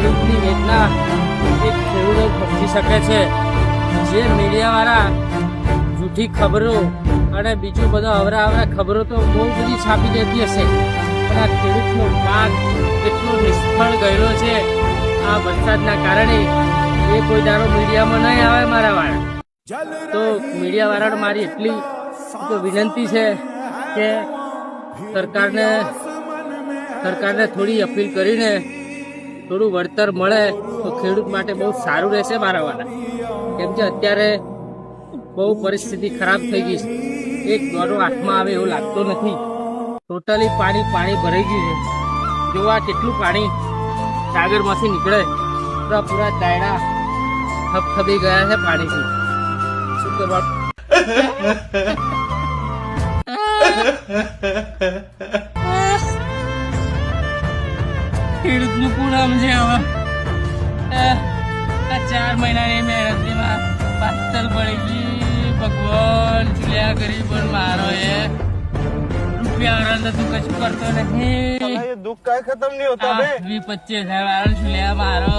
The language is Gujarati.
ખેડૂતની વેદના એક ખેડૂતો સમજી શકે છે. જે મીડિયાવાળા જૂઠી ખબરો અને બીજું બધું અવરા ખબરો તો બહુ બધી છાપી દેતી હશે, પણ આ ખેડૂતનો પાક કેટલો નિષ્ફળ ગયેલો છે આ વરસાદના કારણે, એ કોઈ દાડો મીડિયામાં નહીં આવે મારા વાળા. તો મીડિયાવાળાને મારી એટલી તો વિનંતી છે કે સરકારને થોડી અપીલ કરીને થોડું વળતર મળે તો ખેડૂત માટે બહુ સારું રહેશે મારા વાળા. કેમ કે અત્યારે બહુ પરિસ્થિતિ ખરાબ થઈ ગઈ છે. એક દોરો હાથમાં આવે એવું લાગતો નથી. ટોટલી પાણી ભરાઈ ગયું છે. જોવા કેટલું પાણી સાગરમાંથી નીકળે, પૂરા દાયડા થપથપી ગયા છે પાણીથી. શું કરવાનું? ખેડૂતનું પૂનમ છે હવે. 4 મહિનાની મહેનતમાં પાતલ પડી ગઈ. ભગવાન ચૂલ્યા કરી પણ મારો એ રૂપિયા તું કશું કરતો નથી. दुख का खत्म नहीं होता बे. 25,000 ચૂલ્યા મારો